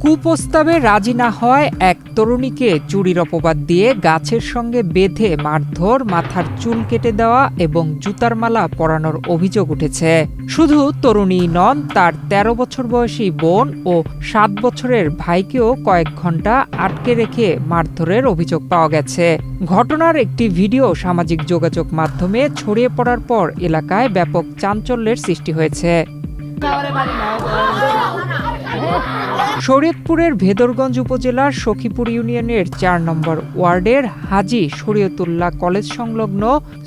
কুপ্রস্তাবে রাজি না হয় এক তরুণীকে চুরির অপবাদ দিয়ে গাছের সঙ্গে বেঁধে মারধর, মাথার চুল কেটে দেওয়া এবং জুতার মালা পরানোর অভিযোগ উঠেছে। শুধু তরুণী নন, তার ১৩ বছর বয়সী বোন ও ৭ বছরের ভাইকেও কয়েক ঘন্টা আটকে রেখে মারধরের অভিযোগ পাওয়া গেছে। ঘটনার একটি ভিডিও সামাজিক যোগাযোগ মাধ্যমে ছড়িয়ে পড়ার পর এলাকায় ব্যাপক চাঞ্চল্যের সৃষ্টি হয়েছে। শরীয়তপুরের ভেদরগঞ্জ উপজেলার সখীপুর ইউনিয়নের ৪ নম্বর ওয়ার্ডের হাজী শরীয়তুল্লাহ কলেজ সংলগ্ন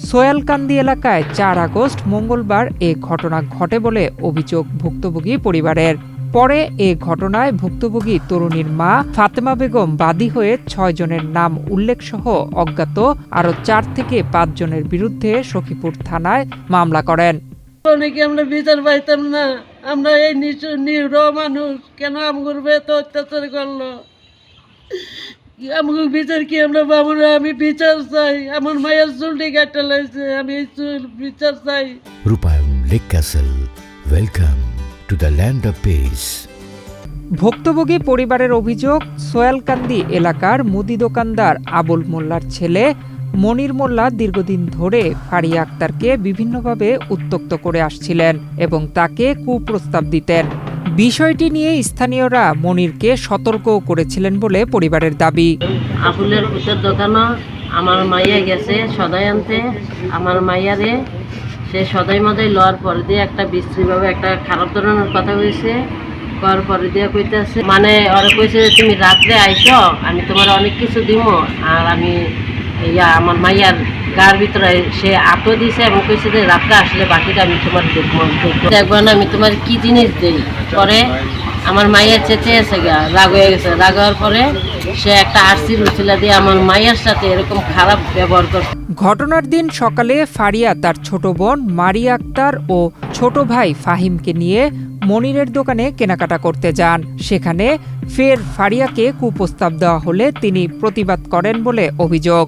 সোয়ালকান্দি এলাকায় ৪ আগস্ট মঙ্গলবার এ ঘটনা ঘটে বলে অভিযোগ ভুক্তভোগী পরিবারের। পরে এ ঘটনায় ভুক্তভোগী তরুণীর মা ফাতেমা বেগম বাদী হয়ে ৬ জনের নাম উল্লেখসহ অজ্ঞাত আরও ৪ থেকে ৫ জনের বিরুদ্ধে সখীপুর থানায় মামলা করেন। অনেকে আমরা বিচার পাইতাম না, আমরা এই নিরীহ মানুষ, কেন আমগুর তো অত্যাচার করলো, আমগুর বিচার কি আমরা পাবো না? আমি বিচার চাই, আমার মায়ের চুলটি কাটা লাগছে, আমি এই চুল বিচার চাই। রূপায়ণ lake castle, welcome to the land of piece. ভুক্তভোগী পরিবারের অভিযোগ, সোয়ালকান্দি এলাকার মুদি দোকানদার আবুল মোল্লার ছেলে মনির মোল্লা দীর্ঘদিন ধরে ফারিয়া আক্তারকে বিভিন্নভাবে উত্ত্যক্ত করে আসছিলেন এবং তাকে কুপ্রস্তাব দিতেন। বিষয়টি নিয়ে স্থানীয়রা মনিরকে সতর্কও করেছিলেন বলে পরিবারের দাবি। আবুলের পুতের দোকানও আমার মাইয়া গেছে সদাই আনতে, আমার মাইয়ারে সে সদাই মদাই লওয়ার পরে দিয়ে একটা বিশ্রীভাবে একটা খারাপ ধরনের কথা হয়েছে, করার পরে দিয়ে কইতেছে মানে ওরা কইছে তুমি রাত্রে আইসো, আমি তোমার অনেক কিছু দিব, আর আমি আমার মাইয়ার গার ভিতরে সে আটো দিছে এবং কইছে যে রাত্রে আসলে বাকিটা আমি তোমার দেখবো না, আমি তোমার কি জিনিস দিই। পরে আমার মাইয়া চেঁচেছে রাগ হয়ে গেছে, রাগ হওয়ার পরে সে একটা আরসির উচিলা দিয়ে আমার মাইয়ার সাথে এরকম খারাপ ব্যবহার করছে। ঘটনার দিন সকালে ফারিয়া তার ছোট বোন মারিয়া আক্তার ও ছোট ভাই ফাহিমকে নিয়ে মনিরের দোকানে কেনাকাটা করতে যান। সেখানে ফের ফারিয়াকে কুপ্রস্তাব দেওয়া হলে তিনি প্রতিবাদ করেন বলে অভিযোগ।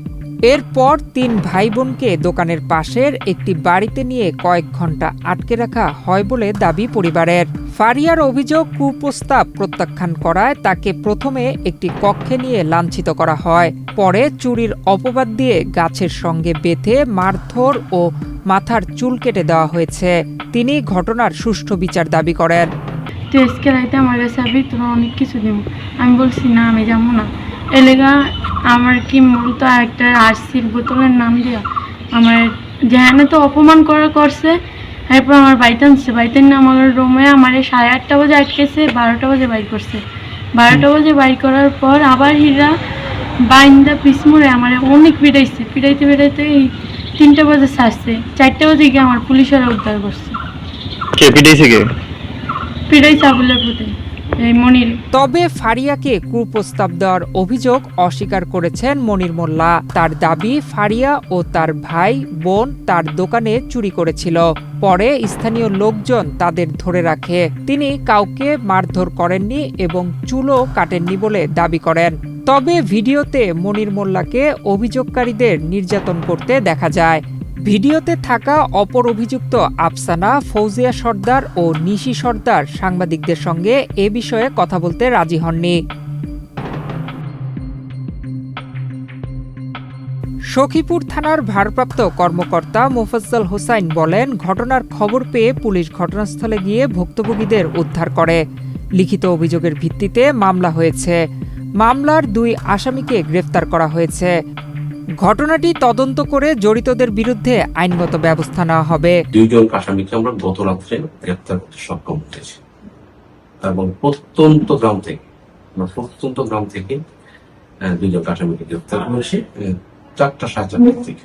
এরপর ৩ ভাই বোনকে দোকানের পাশের একটি বাড়িতে নিয়ে কয়েক ঘন্টা আটকে রাখা হয় বলে দাবি পরিবারের। ফারিয়ার অভিযোগ, কুপ্রস্তাব প্রত্যাখ্যান করায় তাকে প্রথমে একটি কক্ষে নিয়ে লাঞ্ছিত করা হয়, পরে চুরির অপবাদ দিয়ে গাছের সঙ্গে বেঁধে মারধর ও মাথার চুল কেটে দেওয়া হয়েছে। তিনি ঘটনার সুষ্ঠু বিচার দাবি করেন। আমার কাছে তোরা অনেক কিছু দিব, আমি বলছি না আমি যাবো না। এলাকা আমার কি মূলত একটা আরসির বোতলের নাম দিয়া আমার যেখানে তো অপমান করছে। এরপর আমার বাইতে আনছে, বাইতে নিয়ে আমার রুমে আমার 8:30 বাজে আটকেছে, 12টা বাজে বাইর করছে। 12টা বাজে বাইর করার পর আবার হীরা বাইন্দা পিসমুড়ে আমার অনেক পিটাইছে, পিটাইতে এই 3টা বাজে ছাড়ছে। 4টা বাজে গিয়ে আমার পুলিশেরা উদ্ধার করছে। কে পিটাইছে? পিটাইছে আবুলের পুতে এই মনির। তবে ফারিয়াকে কুপ্রস্তাব দেওয়ার অভিযোগ অস্বীকার করেছেন মনির মোল্লা। তার দাবি, ফারিয়া ও তার ভাই বোন তার দোকানে চুরি করেছিল, পরে স্থানীয় লোকজন তাদের ধরে রাখে। তিনি কাউকে মারধর করেননি এবং চুলও কাটেননি বলে দাবি করেন। তবে ভিডিওতে মনির মোল্লাকে অভিযোগকারীদের নির্যাতন করতে দেখা যায়। ভিডিওতে থাকা অপর অভিযুক্ত আফসানা, ফৌজিয়া সর্দার ও নিশি সর্দার সাংবাদিকদের সঙ্গে এ বিষয়ে কথা বলতে রাজি হননি। সখীপুর থানার ভারপ্রাপ্ত কর্মকর্তা মোফাজ্জল হোসাইন বলেন, ঘটনার খবর পেয়ে পুলিশ ঘটনাস্থলে গিয়ে ভুক্তভোগীদের উদ্ধার করে। লিখিত অভিযোগের ভিত্তিতে মামলা হয়েছে। মামলার 2 আসামিকে গ্রেফতার করা হয়েছে। ঘটনাটি তদন্ত করে জড়িতদের বিরুদ্ধে আইনগত ব্যবস্থা নেওয়া হবে। 2 জন আসামিকে আমরা গত রাত্রে গ্রেফতার করতে সক্ষম হয়েছি এবং প্রত্যন্ত গ্রাম থেকে 2 জন আসামিকে গ্রেফতার করেছি 4টা 4:30 থেকে।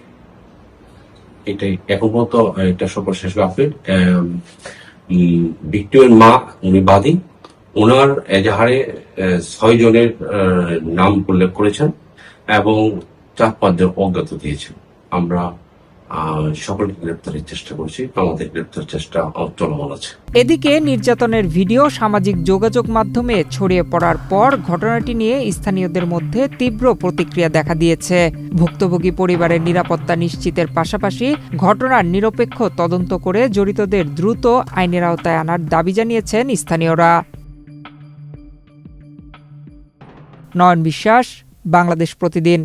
এটাই এখন পর্যন্ত এটা সর্বশেষ আপডেট। ভিক্টিমের মা উনি বাদী, ওনার এজাহারে 6 জনের নাম উল্লেখ করেছেন এবং 4-5 জন অজ্ঞাত দিয়েছেন। আমরা সকলকে গ্রেপ্তারের চেষ্টা করছি। আমাদের গ্রেপ্তার চেষ্টা চলমান আছে। এদিকে নির্যাতনের ভিডিও সামাজিক যোগাযোগ মাধ্যমে ছড়িয়ে পড়ার পর ঘটনাটি নিয়ে স্থানীয়দের মধ্যে তীব্র প্রতিক্রিয়া দেখা দিয়েছে। ভুক্তভোগী পরিবারের নিরাপত্তা নিশ্চিতের পাশাপাশি ঘটনার নিরপেক্ষ তদন্ত করে জড়িতদের দ্রুত আইনের আওতায় আনার দাবি জানিয়েছেন স্থানীয়রা। নয়ন বিশ্বাস, বাংলাদেশ প্রতিদিন।